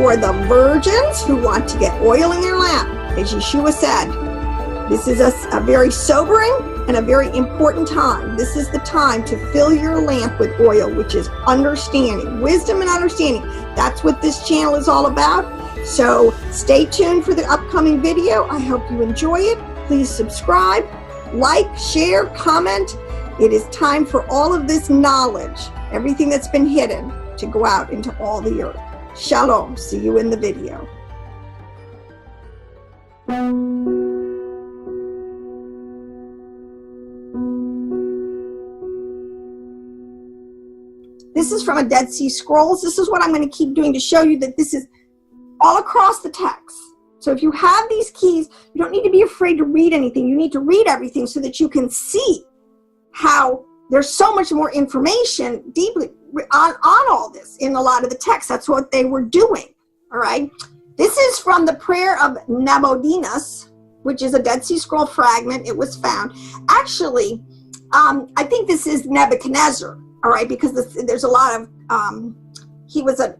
for the virgins who want to get oil in their lamp. As Yeshua said, this is a very sobering and a very important time. This is the time to fill your lamp with oil, which is understanding, wisdom and understanding. That's what this channel is all about. So stay tuned for the upcoming video. I hope you enjoy it. Please subscribe, like, share, comment. It is time for all of this knowledge, everything that's been hidden, to go out into all the earth. Shalom. See you in the video. This is from a Dead Sea Scrolls. This is what I'm going to keep doing to show you that this is all across the text. So if you have these keys, you don't need to be afraid to read anything. You need to read everything so that you can see how there's so much more information deeply on all this in a lot of the text. That's what they were doing. All right. This is from the prayer of Nabonidus, which is a Dead Sea Scroll fragment. It was found. Actually, I think this is Nebuchadnezzar. All right, because there's a lot of he was a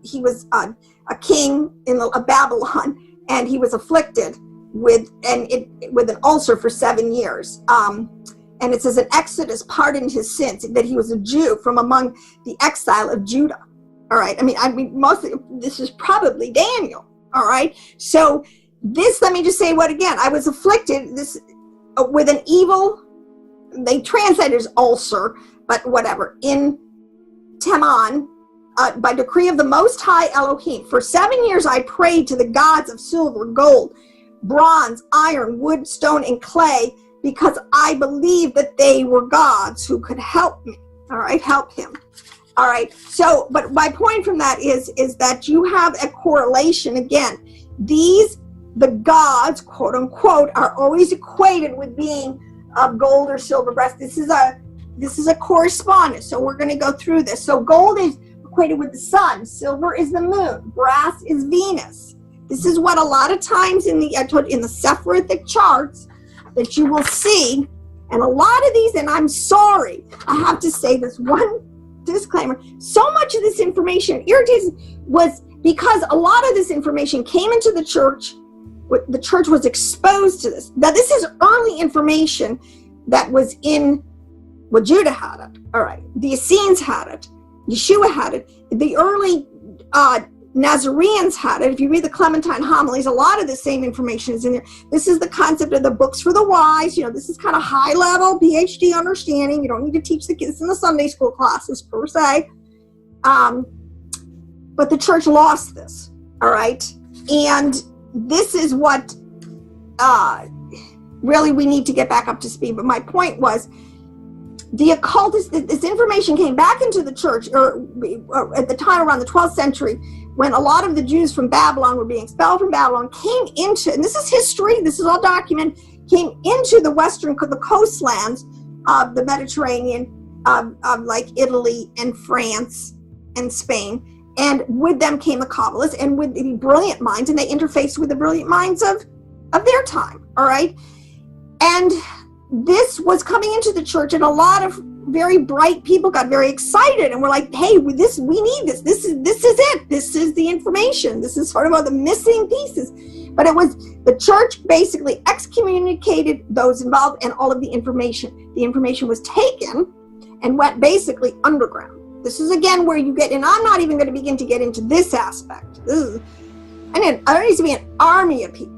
king in Babylon, and he was afflicted with an ulcer for 7 years. And it says in Exodus pardoned his sins, that he was a Jew from among the exile of Judah. All right, I mean, mostly this is probably Daniel. All right, so this, let me just say what again. I was afflicted with an evil. They translate it as ulcer, but whatever, in Teman, by decree of the Most High Elohim. For 7 years I prayed to the gods of silver, gold, bronze, iron, wood, stone, and clay, because I believed that they were gods who could help me. All right, help him. All right, so, but my point from that is that you have a correlation. Again, the gods, quote unquote, are always equated with being of gold or silver breast. This is a correspondence, so we're going to go through this. So gold is equated with the sun, silver is the moon, brass is Venus. This is what a lot of times in the Sephirotic charts that you will see, and a lot of these, and I'm sorry, I have to say this one disclaimer, so much of this information irritates was because a lot of this information came into the church. The church was exposed to this. Now, this is early information that was in, well, Judah had it. All right. The Essenes had it. Yeshua had it. The early Nazarenes had it. If you read the Clementine homilies, a lot of the same information is in there. This is the concept of the books for the wise. This is kind of high level PhD understanding. You don't need to teach the kids in the Sunday school classes per se. But the church lost this. All right. And this is what really we need to get back up to speed. But my point was, the occultist, this information came back into the church, or at the time around the 12th century, when a lot of the Jews from Babylon were being expelled from Babylon, came into, and this is history, this is all documented, came into the coastlands of the Mediterranean, of like Italy and France and Spain. And with them came the Kabbalists, and with the brilliant minds, and they interfaced with the brilliant minds of their time, all right? And this was coming into the church, and a lot of very bright people got very excited and were like, hey, we need this. This is it. This is the information. This is sort of the missing pieces. But it was, the church basically excommunicated those involved, and all of the information. The information was taken and went basically underground. This is again where you get, and I'm not even going to begin to get into this aspect. There needs to be an army of people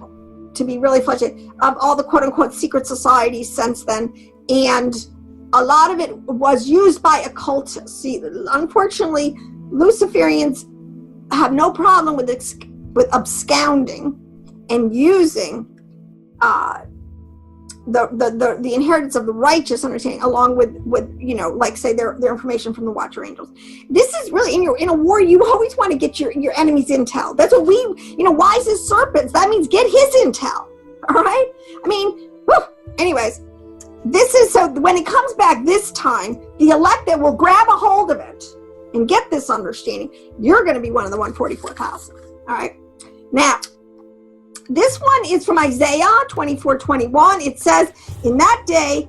to be really fledged of all the quote unquote secret societies since then. And a lot of it was used by occultists. See, unfortunately, Luciferians have no problem with absconding and using the inheritance of the righteous understanding, along with like say their information from the Watcher Angels. This is really in a war. You always want to get your enemy's intel. That's what wise as serpents. That means get his intel. All right. I mean, anyways, this is so when it comes back this time, the elect that will grab a hold of it and get this understanding, you're going to be one of the 144,000. All right. Now, this one is from Isaiah 24:21. It says, in that day,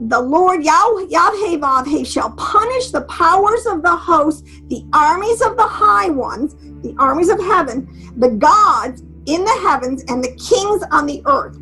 the Lord Yahweh shall punish the powers of the host, the armies of the high ones, the armies of heaven, the gods in the heavens, and the kings on the earth.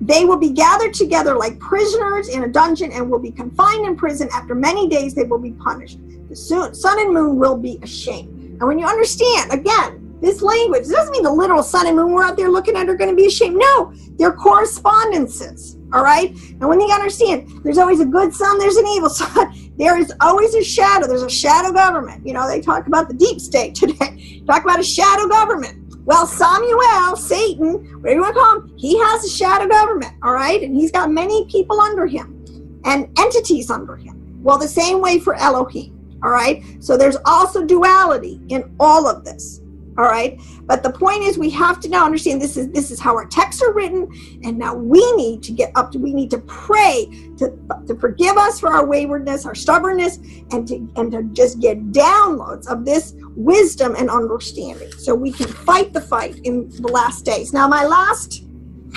They will be gathered together like prisoners in a dungeon and will be confined in prison. After many days they will be punished. The sun and moon will be ashamed. And when you understand, again, this language, it doesn't mean the literal sun and moon we're out there looking at are going to be ashamed. No, they're correspondences, all right? And when you understand, there's always a good sun, there's an evil sun. There is always a shadow. There's a shadow government. You know, they talk about the deep state today. Talk about a shadow government. Well, Samuel, Satan, whatever you want to call him, he has a shadow government, all right? And he's got many people under him and entities under him. Well, the same way for Elohim, all right? So there's also duality in all of this. All right, but the point is, we have to now understand this is how our texts are written, and now we need to we need to pray to forgive us for our waywardness, our stubbornness, and to just get downloads of this wisdom and understanding, so we can fight the fight in the last days. Now,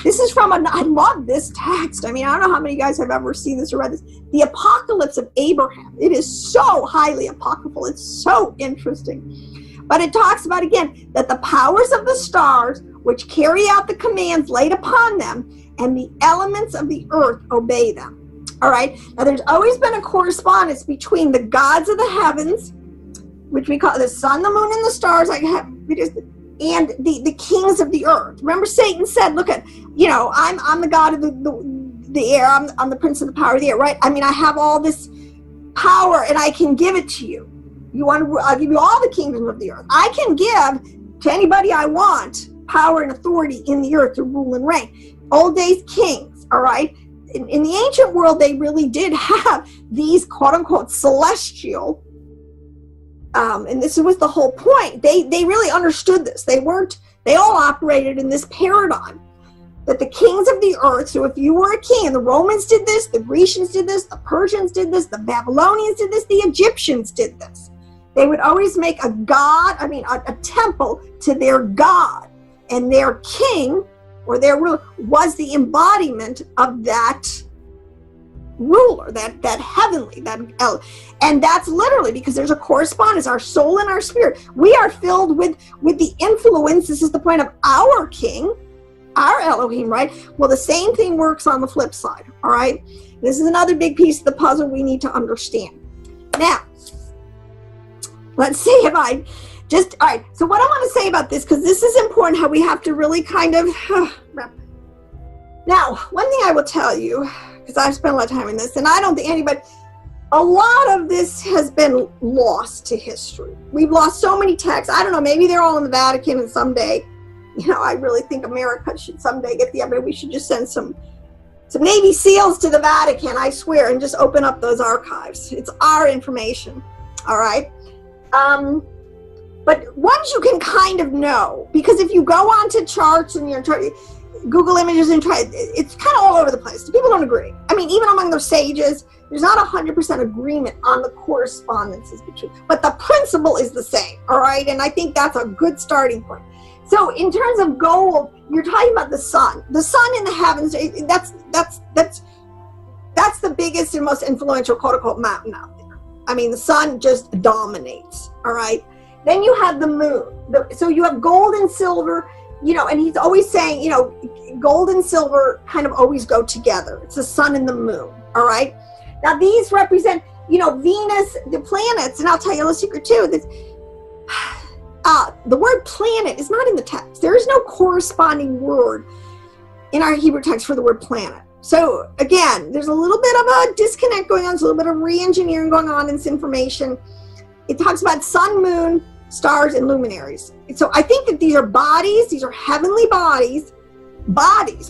this is from I love this text. I mean, I don't know how many of you guys have ever seen this or read this. The Apocalypse of Abraham. It is so highly apocryphal. It's so interesting. But it talks about, again, that the powers of the stars, which carry out the commands laid upon them, and the elements of the earth obey them. All right? Now, there's always been a correspondence between the gods of the heavens, which we call the sun, the moon, and the stars, and the kings of the earth. Remember, Satan said, look at, I'm the god of the air. I'm the prince of the power of the air, right? I mean, I have all this power, and I can give it to you. I'll give you all the kingdoms of the earth. I can give to anybody I want power and authority in the earth to rule and reign. Old days kings, all right? In the ancient world, they really did have these quote-unquote celestial, and this was the whole point. They really understood this. They all operated in this paradigm that the kings of the earth, so if you were a king, and the Romans did this, the Grecians did this, the Persians did this, the Babylonians did this, the Egyptians did this. They would always make a temple to their god, and their king or their ruler was the embodiment of that ruler, that heavenly, and that's literally because there's a correspondence. Our soul and our spirit, we are filled with the influence. This is the point of our king, our Elohim, right? Well, the same thing works on the flip side, all right? This is another big piece of the puzzle we need to understand. Now, let's see if all right, so what I want to say about this, because this is important, how we have to really kind of, now, one thing I will tell you, because I've spent a lot of time in this, and I don't think anybody, a lot of this has been lost to history. We've lost so many texts. I don't know, maybe they're all in the Vatican, and someday, I really think America should someday get the evidence. We should just send some Navy SEALs to the Vatican, I swear, and just open up those archives. It's our information, all right? But once you can kind of know, because if you go onto charts and you're trying Google images and it's kind of all over the place. People don't agree. I mean, even among those sages, there's not 100% agreement on the correspondences between, but the principle is the same, all right? And I think that's a good starting point. So in terms of gold, you're talking about the sun in the heavens. That's the biggest and most influential quote unquote mountain out there. I mean, the sun just dominates, all right? Then you have the moon. So you have gold and silver, and he's always saying, gold and silver kind of always go together. It's the sun and the moon, all right? Now these represent, Venus, the planets, and I'll tell you a little secret too. The word planet is not in the text. There is no corresponding word in our Hebrew text for the word planet. So again, there's a little bit of a disconnect going on. There's a little bit of re-engineering going on in this information. It talks about sun, moon, stars, and luminaries. So I think that these are bodies. These are heavenly bodies,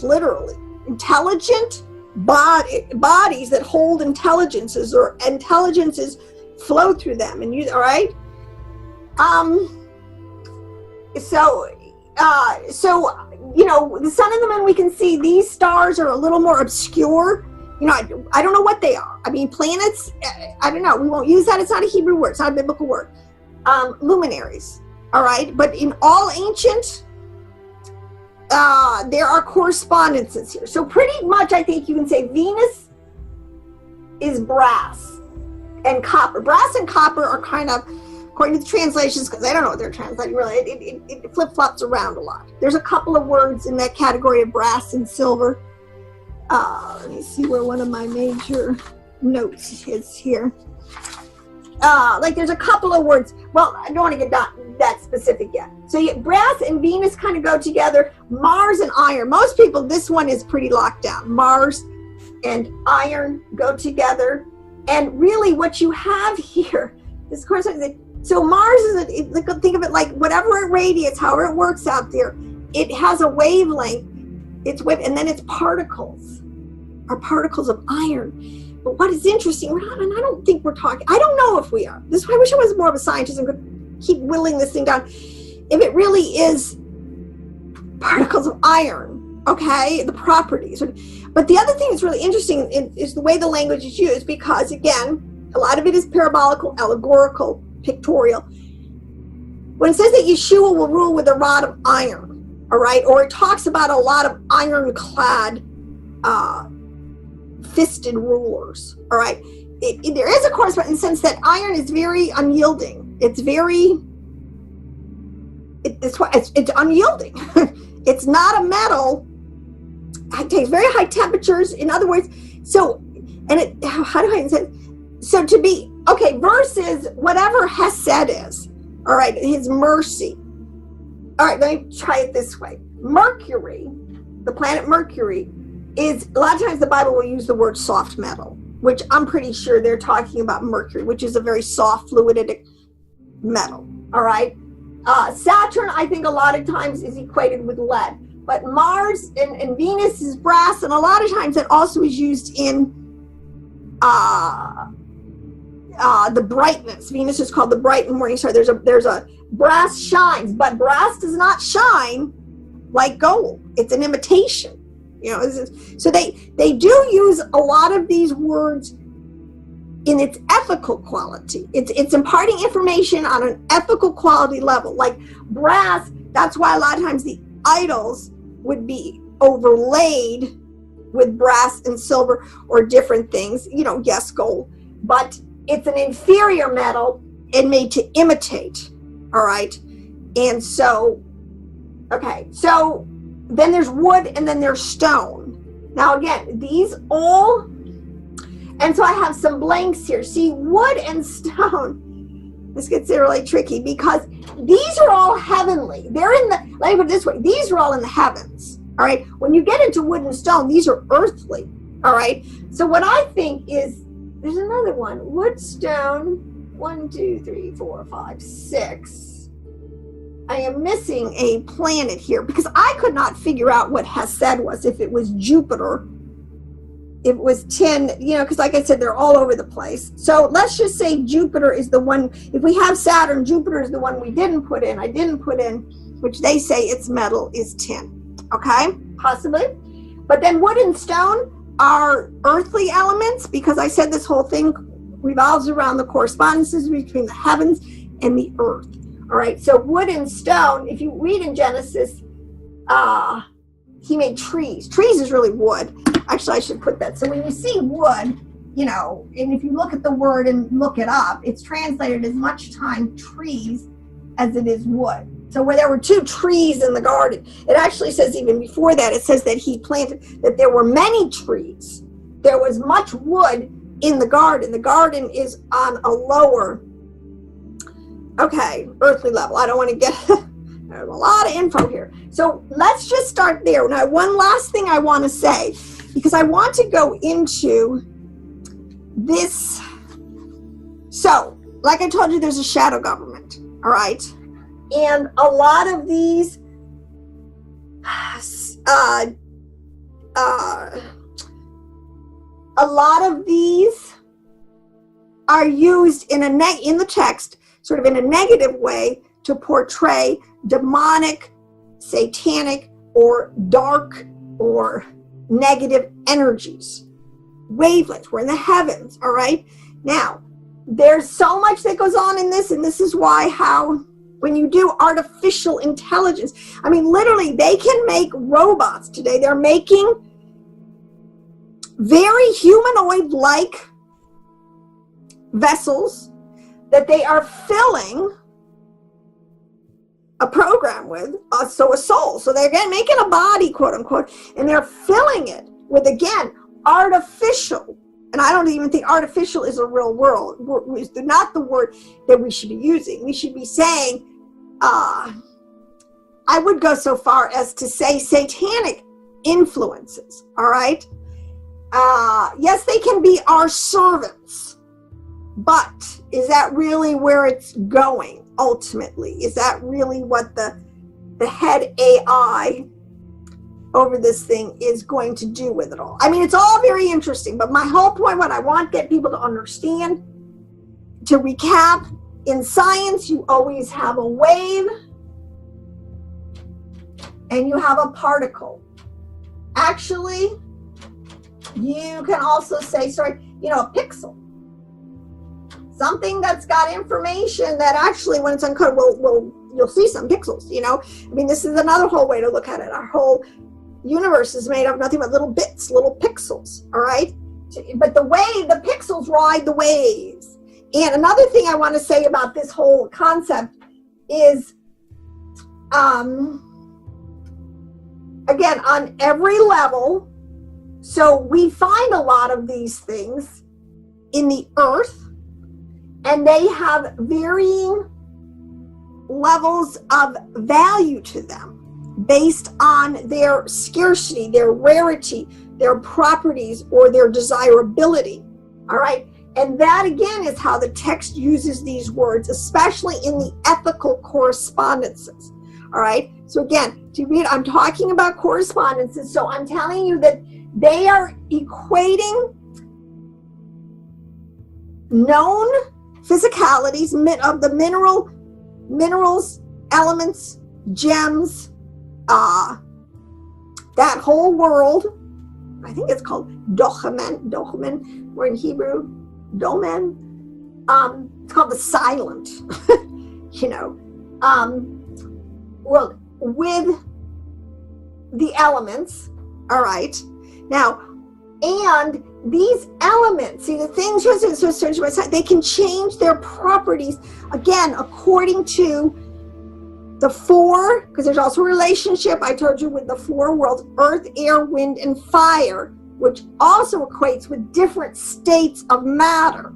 literally, intelligent bodies that hold intelligences, or intelligences flow through them. And all right? So the sun and the moon, we can see these stars are a little more obscure. I don't know what they are. I mean, planets, I don't know. We won't use that. It's not a Hebrew word. It's not a biblical word. Luminaries, all right? But in all ancient, there are correspondences here. So pretty much, I think you can say Venus is brass and copper. Brass and copper are kind of, according to the translations, because I don't know what they're translating really, it flip-flops around a lot. There's a couple of words in that category of brass and silver. Let me see where one of my major notes is here. Like there's a couple of words. Well, I don't want to get that specific yet. So brass and Venus kind of go together. Mars and iron. Most people, this one is pretty locked down. Mars and iron go together. And really what you have here, this corresponding, so Mars is, think of it like whatever it radiates, however it works out there, it has a wavelength, and then it's particles, are particles of iron. But what is interesting, and I don't think we're talking, I don't know if we are. This is why I wish I was more of a scientist and could keep willing this thing down. If it really is particles of iron, okay, the properties. But the other thing that's really interesting is the way the language is used, because again, a lot of it is parabolical, allegorical, pictorial. When it says that Yeshua will rule with a rod of iron, all right, or it talks about a lot of ironclad fisted rulers, all right, there is a corresponding sense that iron is very unyielding. It's unyielding. It's not a metal. It takes very high temperatures. In other words, so to be okay versus whatever Hesed is, all right, his mercy. All right, let me try it this way. Mercury, the planet Mercury, is a lot of times the Bible will use the word soft metal, which I'm pretty sure they're talking about Mercury, which is a very soft fluidic metal. All right, Saturn, I think a lot of times is equated with lead. But Mars and Venus is brass, and a lot of times it also is used in the brightness. Venus is called the bright and morning star. There's a brass shines, but brass does not shine like gold. It's an imitation. You know, so they do use a lot of these words in its ethical quality. It's imparting information on an ethical quality level. Like brass, that's why a lot of times the idols would be overlaid with brass and silver or different things, you know, yes, gold, but it's an inferior metal and made to imitate, all right? And so, okay, so then there's wood and then there's stone. Now again, these all, and so I have some blanks here. See, wood and stone, this gets really tricky because these are all heavenly. They're in the, let me put it this way, these are all in the heavens, all right? When you get into wood and stone, these are earthly, all right? So what I think is, there's another one, wood, stone, 1, 2, 3, 4, 5, 6. I am missing a planet here because I could not figure out what Hesed was, if it was Jupiter, if it was 10, you know, because like I said, they're all over the place. So let's just say Jupiter is the one, if we have Saturn, Jupiter is the one we didn't put in, I didn't put in, which they say its metal is tin, okay, possibly. But then wood and stone are earthly elements, because I said this whole thing revolves around the correspondences between the heavens and the earth. All right, so wood and stone, if you read in Genesis, he made trees. Trees is really wood. Actually, I should put that. So when you see wood, you know, and if you look at the word and look it up, it's translated as much time trees as it is wood. So where there were 2 trees in the garden, it actually says even before that, it says that he planted, that there were many trees. There was much wood in the garden. The garden is on a lower, okay, earthly level. I don't want to get there's a lot of info here. So let's just start there. Now, one last thing I want to say, because I want to go into this. So, like I told you, there's a shadow government, all right? And a lot of these are used in the text, sort of in a negative way, to portray demonic, satanic, or dark, or negative energies. Wavelengths, we're in the heavens, all right? Now, there's so much that goes on in this, and this is why when you do artificial intelligence, I mean, literally, they can make robots today. They're making very humanoid-like vessels that they are filling a program with, so a soul. So they're again making a body, quote unquote, and they're filling it with, again, artificial. And I don't even think artificial is a real word. It's not the word that we should be using. We should be saying, I would go so far as to say satanic influences, all right? Yes, they can be our servants, but is that really where it's going ultimately? Is that really what the head AI over this thing is going to do with it all? I mean, it's all very interesting, but my whole point, what I want to get people to understand, to recap, in science, you always have a wave and you have a particle. Actually, you can also say, a pixel. Something that's got information that actually, when it's uncoded, you'll see some pixels, I mean, this is another whole way to look at it. Our whole universe is made of nothing but little bits, little pixels, all right? But the pixels ride the waves. And another thing I want to say about this whole concept is, again, on every level, so we find a lot of these things in the earth, and they have varying levels of value to them based on their scarcity, their rarity, their properties, or their desirability. All right. And that, again, is how the text uses these words, especially in the ethical correspondences. All right. So again, to read, I'm talking about correspondences. So I'm telling you that they are equating known physicalities of the minerals, elements, gems, that whole world. I think it's called Dochamen, or in Hebrew, Domen. It's called the silent, world with the elements. All right. Now, and these elements, see, the things, they can change their properties, again, according to the four, because there's also a relationship, I told you, with the four worlds, earth, air, wind, and fire, which also equates with different states of matter.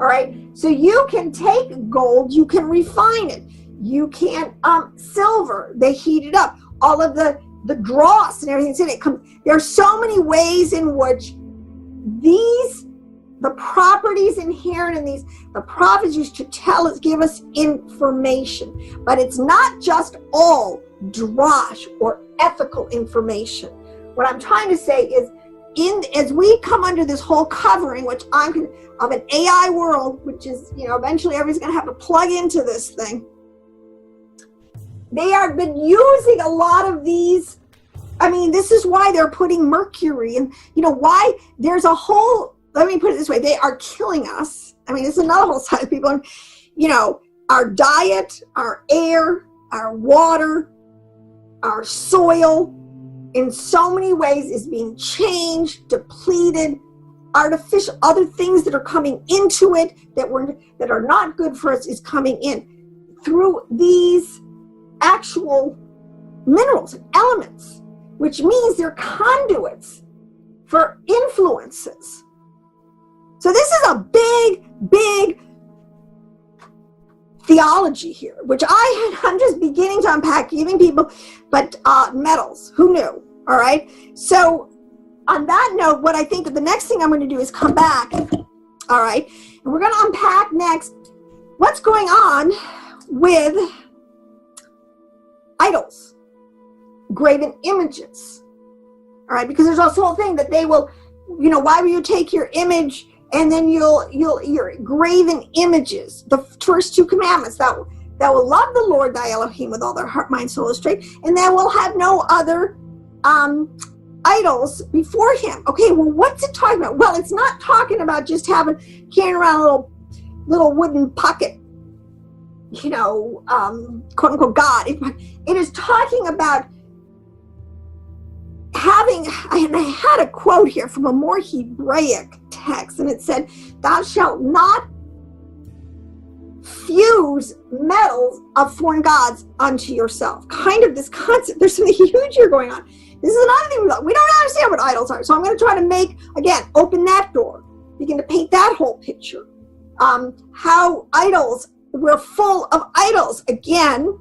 All right. So you can take gold, you can refine it. You can, silver, they heat it up. All of the dross and everything's in it. There are so many ways in which the properties inherent in these, the prophets used to give us information, but it's not just all drosh or ethical information. What I'm trying to say is, as we come under this whole covering, which of an AI world, which is, eventually everybody's going to have to plug into this thing. They have been using a lot of these. I mean, this is why they're putting Mercury, and why there's a whole, let me put it this way, they are killing us. I mean, it's another whole side of people, our diet, our air, our water, our soil, in so many ways is being changed, depleted, artificial, other things that are coming into it that are not good for us is coming in through these actual minerals and elements, which means they're conduits for influences. So this is a big theology here, which I'm just beginning to unpack, giving people, but metals, who knew? All right. So on that note, what I think that the next thing I'm going to do is come back. All right. And we're going to unpack next what's going on with idols, graven images. All right. Because there's also a whole thing that they will, why will you take your image and then your graven images, the first two commandments, that will love the Lord thy Elohim with all their heart, mind, soul, and strength, and that will have no other idols before him. Okay, well, what's it talking about? Well, it's not talking about just carrying around a little wooden pocket, quote unquote God. It is talking about and I had a quote here from a more Hebraic text, and it said, thou shalt not fuse metals of foreign gods unto yourself. Kind of this concept. There's something huge here going on. This is another thing we don't understand what idols are. So I'm going to try to make, again, open that door. Begin to paint that whole picture. How idols, we're full of idols again,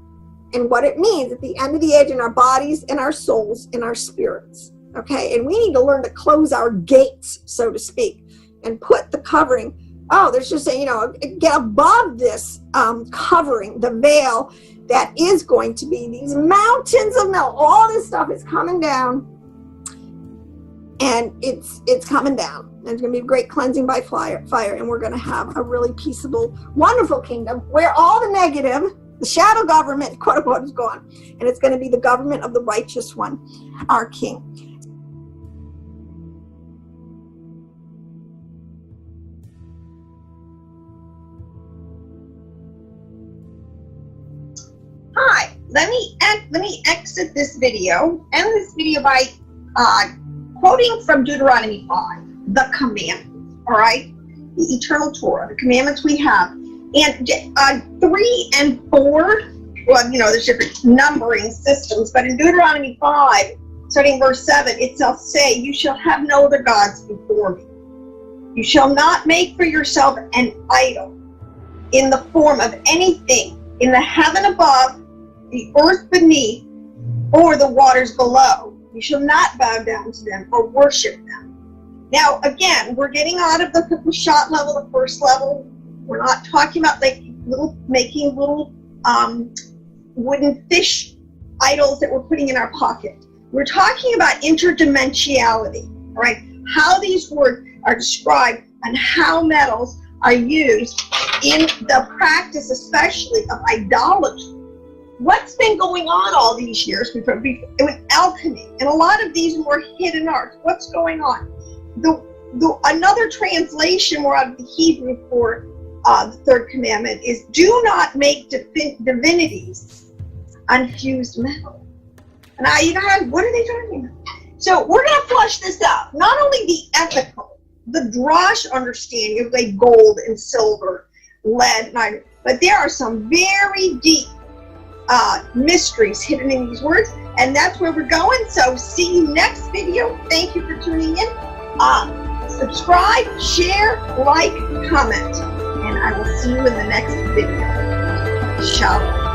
and what it means at the end of the age in our bodies, in our souls, in our spirits. Okay, and we need to learn to close our gates, so to speak, and put the covering. Oh, there's just a, get above this covering, the veil that is going to be these mountains of metal. All this stuff is coming down, and it's coming down. And it's going to be a great cleansing by fire, and we're going to have a really peaceable, wonderful kingdom where all the negative, the shadow government, quote unquote, is gone, and it's going to be the government of the righteous one, our King. Hi, let me exit this video, end this video by quoting from Deuteronomy 5, the commandments, all right? The eternal Torah, the commandments we have. And 3 and 4, well, there's different numbering systems, but in Deuteronomy 5, starting verse 7, it shall say, you shall have no other gods before me. You shall not make for yourself an idol in the form of anything in the heaven above, the earth beneath, or the waters below. You shall not bow down to them or worship them. Now, again, we're getting out of the shot level, the first level. We're not talking about making little wooden fish idols that we're putting in our pocket. We're talking about interdimensionality, all right? How these words are described and how metals are used in the practice, especially of idolatry. What's been going on all these years with alchemy and a lot of these more hidden arts? What's going on? Another translation more out of the Hebrew for the third commandment is, do not make divinities unfused metal. And what are they talking about? So we're going to flush this out. Not only the ethical, the drosh understanding of like gold and silver, lead, and iron, but there are some very deep mysteries hidden in these words, and that's where we're going. So see you next video. Thank you for tuning in. Subscribe, share, like, comment, and I will see you in the next video. Shalom.